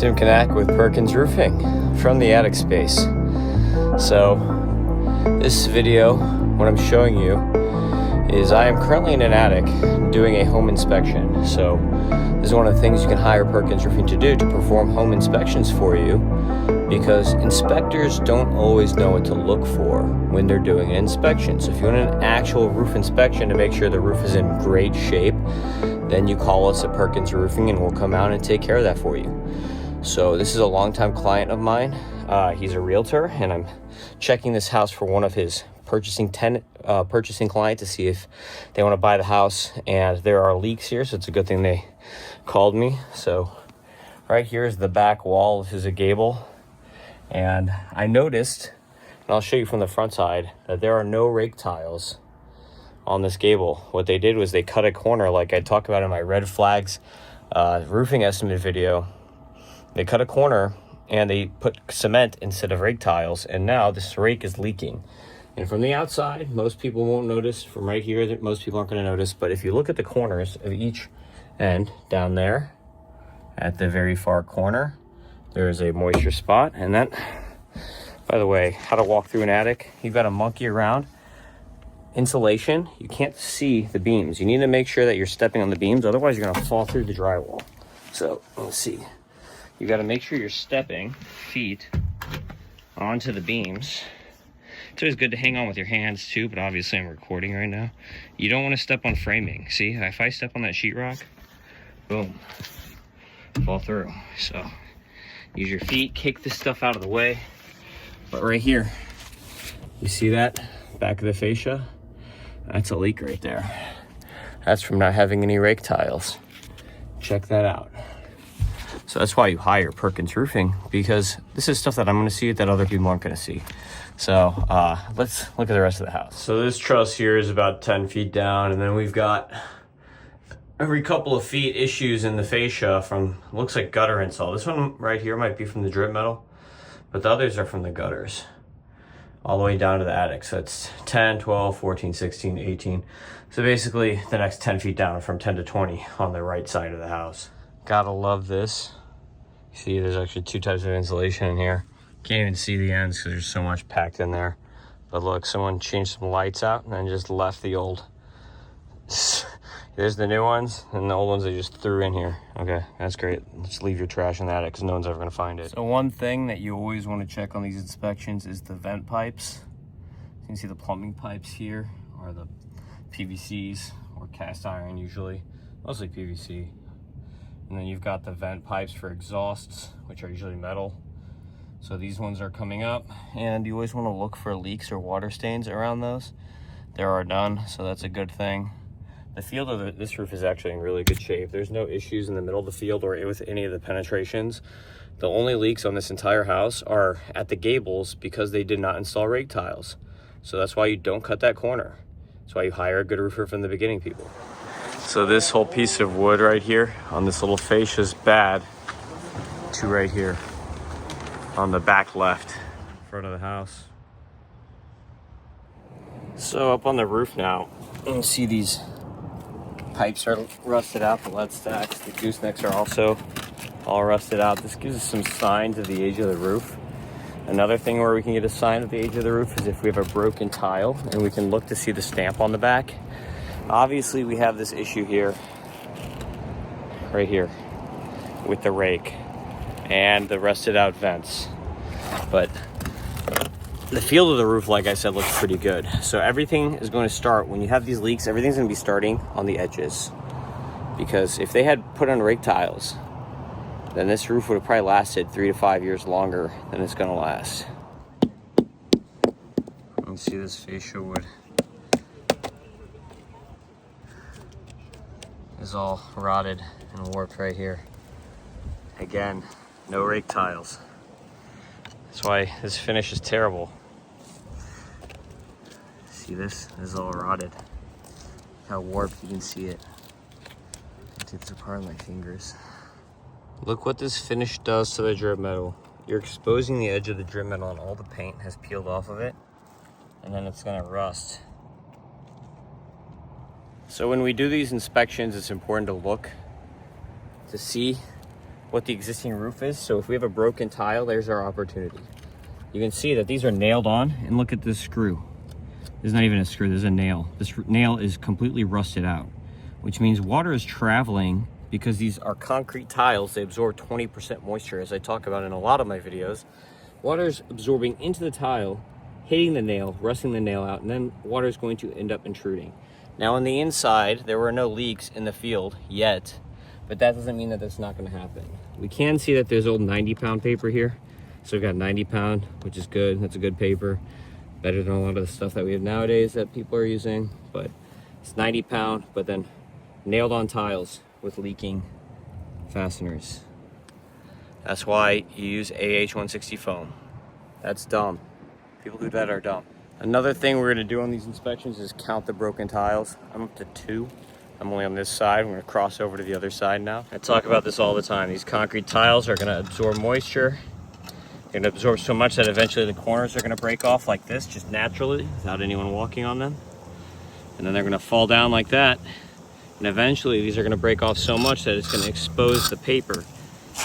With Perkins Roofing from the attic space. So this video, what I'm showing you is I am currently in an attic doing a home inspection. So this is one of the things you can hire Perkins Roofing to do, to perform home inspections for you, because inspectors don't always know what to look for when they're doing an inspection. So if you want an actual roof inspection to make sure the roof is in great shape, then you call us at Perkins Roofing and we'll come out and take care of that for you. So this is a longtime client of mine. He's a realtor, and I'm checking this house for one of his purchasing client to see if they want to buy the house. And there are leaks here, so it's a good thing they called me. So right here is the back wall. This is a gable, and I noticed, and I'll show you from the front side, that there are no rake tiles on this gable. What they did was they cut a corner, like I talked about in my red flags roofing estimate video. They cut a corner and they put cement instead of rake tiles, and now this rake is leaking. And from the outside, most people won't notice. From right here, most people aren't going to notice. But if you look at the corners of each end, down there at the very far corner, there is a moisture spot. And then, by the way, how to walk through an attic, you've got to monkey around. Insulation, you can't see the beams. You need to make sure that you're stepping on the beams, otherwise you're going to fall through the drywall. So let's see. You got to make sure you're stepping feet onto the beams. It's always good to hang on with your hands too, but obviously I'm recording right now. You don't want to step on framing. See, if I step on that sheetrock, boom, fall through. So use your feet, kick this stuff out of the way. But right here, you see that back of the fascia? That's a leak right there. That's from not having any rake tiles. Check that out. So that's why you hire Perkins Roofing, because this is stuff that I'm going to see that other people aren't going to see. So let's look at the rest of the house. So this truss here is about 10 feet down, and then we've got every couple of feet issues in the fascia from, looks like gutter install. This one right here might be from the drip metal, but the others are from the gutters all the way down to the attic. So it's 10, 12, 14, 16, 18. So basically the next 10 feet down, from 10 to 20 on the right side of the house. Gotta love this. You see, there's actually two types of insulation in here. Can't even see the ends because there's so much packed in there. But look, someone changed some lights out and then just left the old. There's the new ones, and the old ones they just threw in here. Okay, that's great. Let's leave your trash in the attic because no one's ever gonna find it. So one thing that you always want to check on these inspections is the vent pipes. You can see the plumbing pipes here, or the PVCs, or cast iron usually, mostly PVC. And then you've got the vent pipes for exhausts, which are usually metal. So these ones are coming up, and you always want to look for leaks or water stains around those. There are none, so that's a good thing. The field of this roof is actually in really good shape. There's no issues in the middle of the field or with any of the penetrations. The only leaks on this entire house are at the gables because they did not install rake tiles. So that's why you don't cut that corner. That's why you hire a good roofer from the beginning, people. So this whole piece of wood right here on this little fascia is bad, to right here on the back left front of the house. So up on the roof now, you can see these pipes are rusted out, the lead stacks, the goosenecks are also all rusted out. This gives us some signs of the age of the roof. Another thing where we can get a sign of the age of the roof is if we have a broken tile, and we can look to see the stamp on the back. Obviously we have this issue here, right here, with the rake and the rusted out vents. But the feel of the roof, like I said, looks pretty good. So everything is going to start, when you have these leaks, everything's going to be starting on the edges. Because if they had put on rake tiles, then this roof would have probably lasted 3 to 5 years longer than it's going to last. You can see this fascia wood is all rotted and warped right here. Again, no rake tiles. That's why this finish is terrible. See this? This is all rotted. How warped, you can see it. I'll take this apart with my fingers. Look what this finish does to the drip metal. You're exposing the edge of the drip metal, and all the paint has peeled off of it, and then it's gonna rust. So when we do these inspections, it's important to look to see what the existing roof is. So if we have a broken tile, there's our opportunity. You can see that these are nailed on, and look at this screw. This is not even a screw, this is a nail. This nail is completely rusted out, which means water is traveling because these are concrete tiles. They absorb 20% moisture, as I talk about in a lot of my videos. Water is absorbing into the tile, hitting the nail, rusting the nail out, and then water is going to end up intruding. Now on the inside, there were no leaks in the field yet, but that doesn't mean that that's not going to happen. We can see that there's old 90-pound paper here. So we've got 90-pound, which is good. That's a good paper. Better than a lot of the stuff that we have nowadays that people are using. But it's 90-pound, but then nailed on tiles with leaking fasteners. That's why you use AH160 foam. That's dumb. People who do that are dumb. Another thing we're going to do on these inspections is count the broken tiles. I'm up to 2. I'm only on this side. We're going to cross over to the other side now. I talk about this all the time. These concrete tiles are going to absorb moisture. They're going to absorb so much that eventually the corners are going to break off like this, just naturally, without anyone walking on them. And then they're going to fall down like that. And eventually these are going to break off so much that it's going to expose the paper.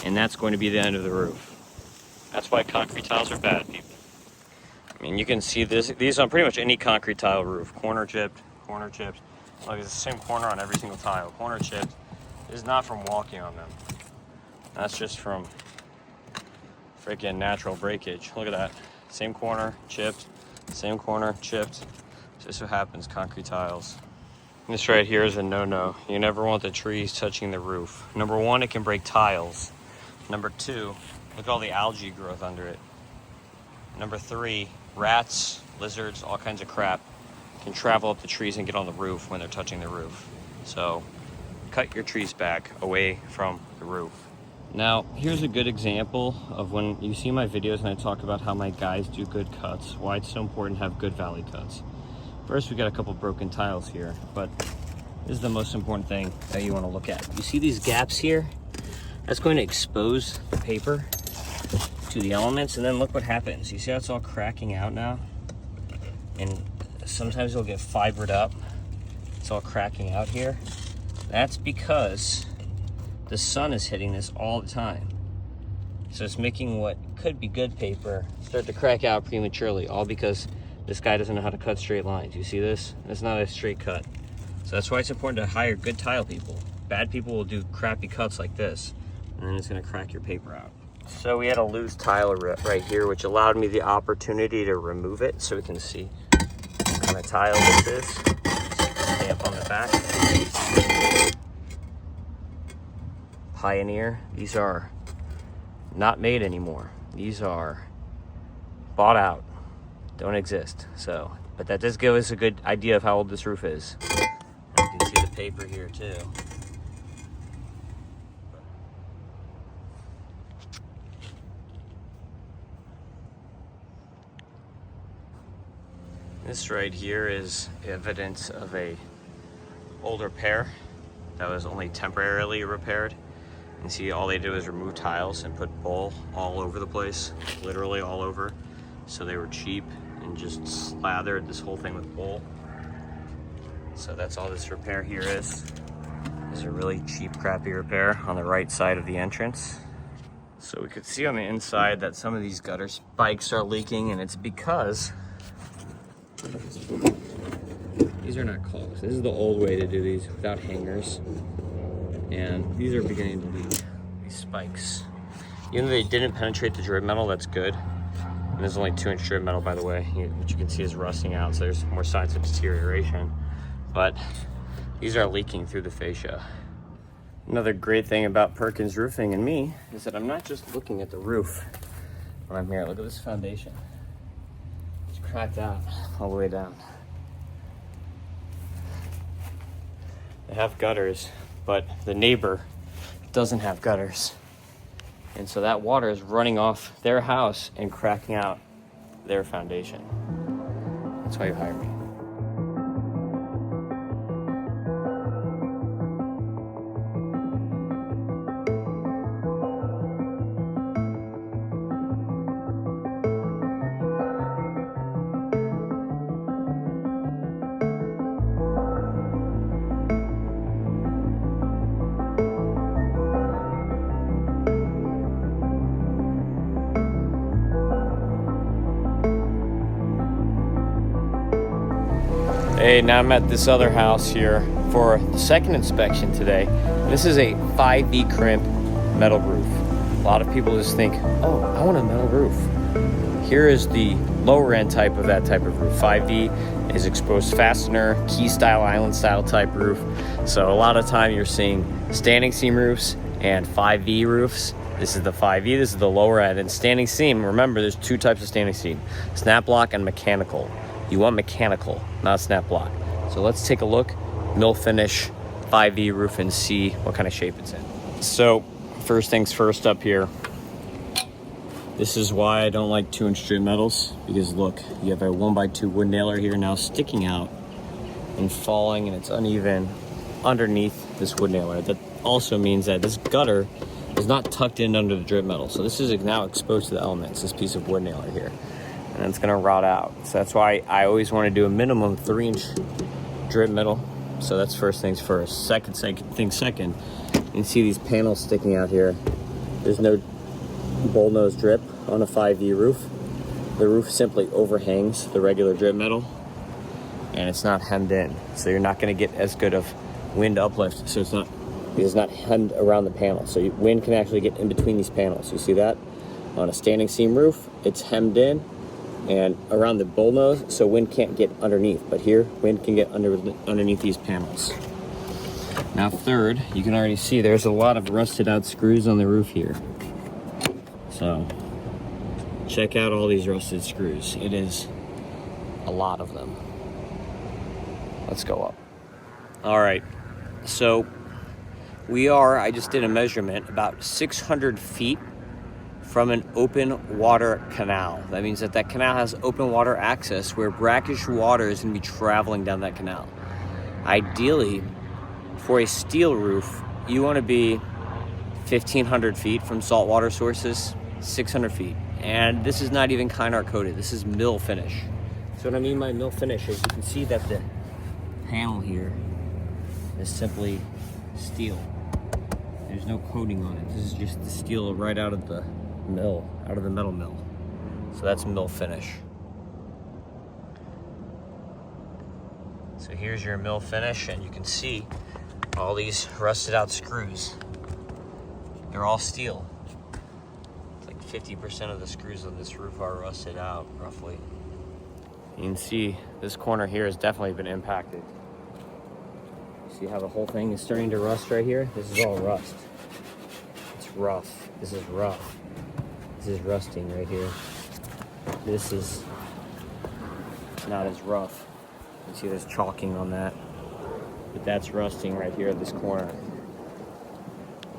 And that's going to be the end of the roof. That's why concrete tiles are bad, people. I mean, you can see these on pretty much any concrete tile roof. Corner chipped, corner chipped. Like, it's the same corner on every single tile. Corner chipped is not from walking on them. That's just from freaking natural breakage. Look at that. Same corner, chipped. Same corner, chipped. Just what happens, concrete tiles. This right here is a no-no. You never want the trees touching the roof. Number 1, it can break tiles. Number 2, look at all the algae growth under it. Number 3, rats, lizards, all kinds of crap can travel up the trees and get on the roof when they're touching the roof. So cut your trees back away from the roof. Now, here's a good example of when you see my videos and I talk about how my guys do good cuts, why it's so important to have good valley cuts. First, we got a couple broken tiles here, but this is the most important thing that you want to look at. You see these gaps here? That's going to expose the paper to the elements, and then look what happens. You see how it's all cracking out now? And sometimes it'll get fibered up. It's all cracking out here. That's because the sun is hitting this all the time. So it's making what could be good paper start to crack out prematurely, all because this guy doesn't know how to cut straight lines. You see this? It's not a straight cut. So that's why it's important to hire good tile people. Bad people will do crappy cuts like this, and then it's gonna crack your paper out. So we had a loose tile right here, which allowed me the opportunity to remove it so we can see what kind of tile this is. Stamp on the back. Pioneer. These are not made anymore. These are bought out. Don't exist. So, but that does give us a good idea of how old this roof is. And you can see the paper here too. This right here is evidence of a old repair that was only temporarily repaired. You see all they did was remove tiles and put bowl all over the place, literally all over. So they were cheap and just slathered this whole thing with bowl. So that's all this repair here is. It's a really cheap, crappy repair on the right side of the entrance. So we could see on the inside that some of these gutter spikes are leaking, and it's because these are not caulks. This is the old way to do these without hangers. And these are beginning to leak, these spikes. Even though they didn't penetrate the drip metal, that's good. And there's only 2-inch drip metal, by the way, which you can see is rusting out, so there's more signs of deterioration. But these are leaking through the fascia. Another great thing about Perkins Roofing and me is that I'm not just looking at the roof when I'm here. Look at this foundation. It's cracked out all the way down. They have gutters, but the neighbor doesn't have gutters. And so that water is running off their house and cracking out their foundation. That's why you hire me. Hey, now I'm at this other house here for the second inspection today. This is a 5V Crimp metal roof. A lot of people just think, oh, I want a metal roof. Here is the lower end type of that type of roof. 5V is exposed fastener, key style, island style type roof. So a lot of time you're seeing standing seam roofs and 5V roofs. This is the 5V, this is the lower end. And standing seam, remember there's two types of standing seam, snap block and mechanical. You want mechanical, not snap block. So let's take a look, mill finish 5V roof, and see what kind of shape it's in. So first things first up here, this is why I don't like 2-inch straight metals, because look, you have a 1x2 wood nailer here now sticking out and falling, and it's uneven underneath this wood nailer. That also means that this gutter is not tucked in under the drip metal. So this is now exposed to the elements, this piece of wood nailer here. And it's gonna rot out. So that's why I always wanna do a minimum 3-inch drip metal. So that's first things first. Second, you can see these panels sticking out here. There's no bull nose drip on a 5V roof. The roof simply overhangs the regular drip metal and it's not hemmed in. So you're not gonna get as good of wind uplift. So it's not hemmed around the panel. So wind can actually get in between these panels. You see that? On a standing seam roof, it's hemmed in and around the bull nose, so wind can't get underneath. But here, wind can get underneath these panels. Now third, you can already see there's a lot of rusted out screws on the roof here. So check out all these rusted screws. It is a lot of them. Let's go up. All right, so I just did a measurement, about 600 feet from an open water canal. That means that canal has open water access where brackish water is gonna be traveling down that canal. Ideally, for a steel roof, you wanna be 1,500 feet from saltwater sources, 600 feet. And this is not even Kynar coated, this is mill finish. So what I mean by mill finish is you can see that the panel here is simply steel. There's no coating on it. This is just the steel right out of the mill, out of the metal mill. So that's mill finish. So here's your mill finish, and you can see all these rusted out screws. They're all steel. It's like 50% of the screws on this roof are rusted out, roughly. You can see this corner here has definitely been impacted. See how the whole thing is starting to rust right here? This is all rust. It's rough. This is rough. This is rusting right here. This is not as rough. You can see there's chalking on that. But that's rusting right here at this corner.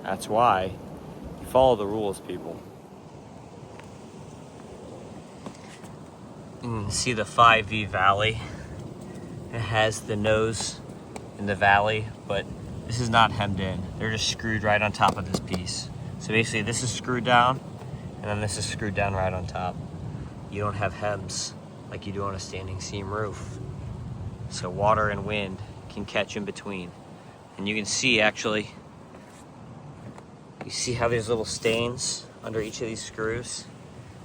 That's why you follow the rules, people. You can see the 5V valley. It has the nose in the valley, but this is not hemmed in. They're just screwed right on top of this piece. So basically this is screwed down, and then this is screwed down right on top. You don't have hems like you do on a standing seam roof. So water and wind can catch in between. And you can see actually, you see how there's little stains under each of these screws?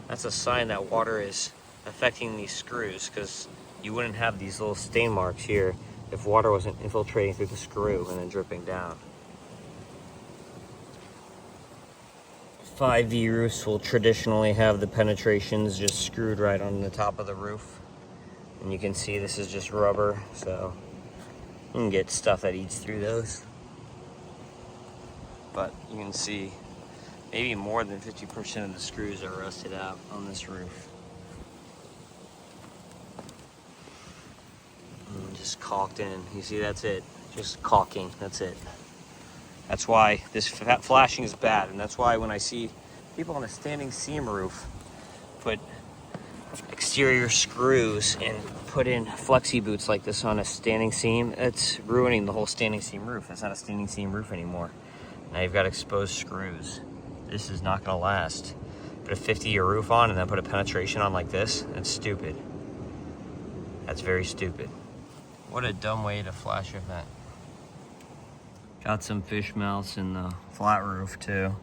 That's a sign that water is affecting these screws, because you wouldn't have these little stain marks here if water wasn't infiltrating through the screw and then dripping down. 5V roofs will traditionally have the penetrations just screwed right on the top of the roof. And you can see this is just rubber, so you can get stuff that eats through those. But you can see maybe more than 50% of the screws are rusted out on this roof. And just caulked in. You see, that's it. Just caulking, that's it. That's why this flashing is bad, and that's why when I see people on a standing seam roof put exterior screws and put in flexi boots like this on a standing seam, it's ruining the whole standing seam roof. That's not a standing seam roof anymore. Now you've got exposed screws. This is not gonna last. Put a 50-year roof on and then put a penetration on like this, that's stupid. That's very stupid. What a dumb way to flash a vent. Got some fish mouths in the flat roof too.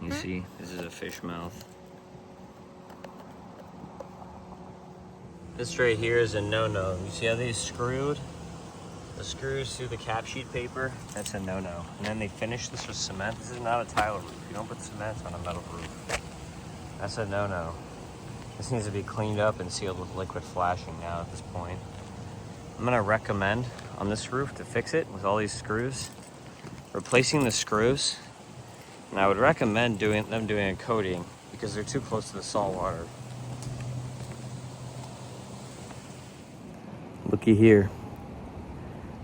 You see, this is a fish mouth. This right here is a no-no. You see how they screwed the screws through the cap sheet paper? That's a no-no. And then they finish this with cement. This is not a tile roof. You don't put cement on a metal roof. That's a no-no. This needs to be cleaned up and sealed with liquid flashing now at this point. I'm gonna recommend on this roof to fix it with all these screws, replacing the screws. And I would recommend them doing a coating because they're too close to the salt water. Looky here.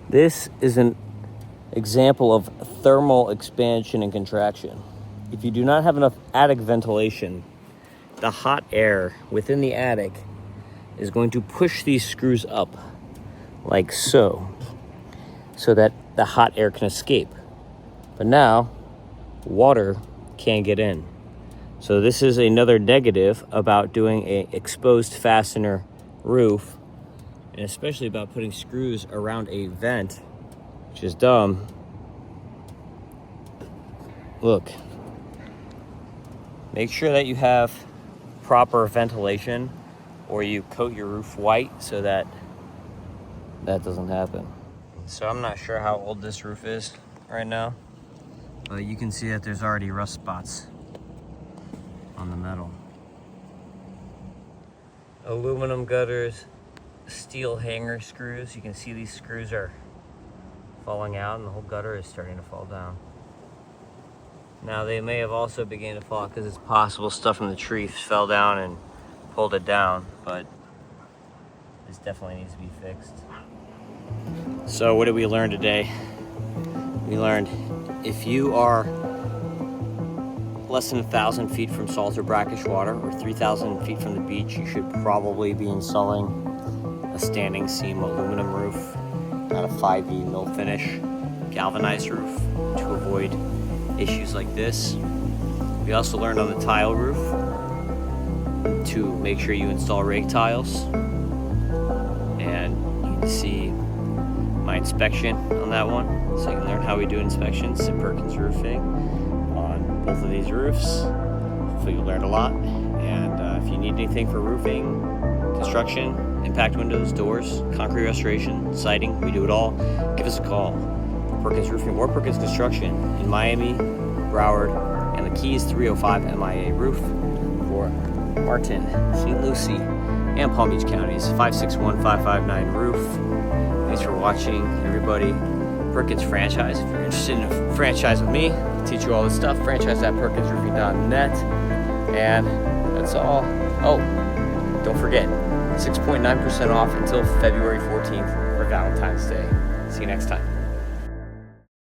This is an example of thermal expansion and contraction. If you do not have enough attic ventilation, the hot air within the attic is going to push these screws up like so that the hot air can escape. But now water can't get in. So this is another negative about doing an exposed fastener roof, and especially about putting screws around a vent, which is dumb. Look, make sure that you have proper ventilation, or you coat your roof white so that doesn't happen. So I'm not sure how old this roof is right now, but you can see that there's already rust spots on the metal. Aluminum gutters, steel hanger screws. You can see these screws are falling out and the whole gutter is starting to fall down. Now they may have also begun to fall because it's possible stuff from the tree fell down and pulled it down, but this definitely needs to be fixed. So what did we learn today? We learned if you are less than 1,000 feet from salt or brackish water, or 3,000 feet from the beach, you should probably be installing a standing seam aluminum roof, not a 5E mill finish galvanized roof, to avoid issues like this. We also learned on the tile roof to make sure you install rake tiles, and you can see my inspection on that one, so you can learn how we do inspections at Perkins Roofing on both of these roofs. Hopefully you learned a lot, and if you need anything for roofing, construction, impact windows, doors, concrete restoration, siding, we do it all. Give us a call. Perkins Roofing or Perkins Construction in Miami, Broward, and the Keys 305 MIA roof for Martin, St. Lucie, and Palm Beach counties. 561-559 roof. Thanks for watching, everybody. Perkins franchise. If you're interested in a franchise with me, I'll teach you all this stuff. Franchise at perkinsroofing.net. And that's all. Oh, don't forget, 6.9% off until February 14th for Valentine's Day. See you next time.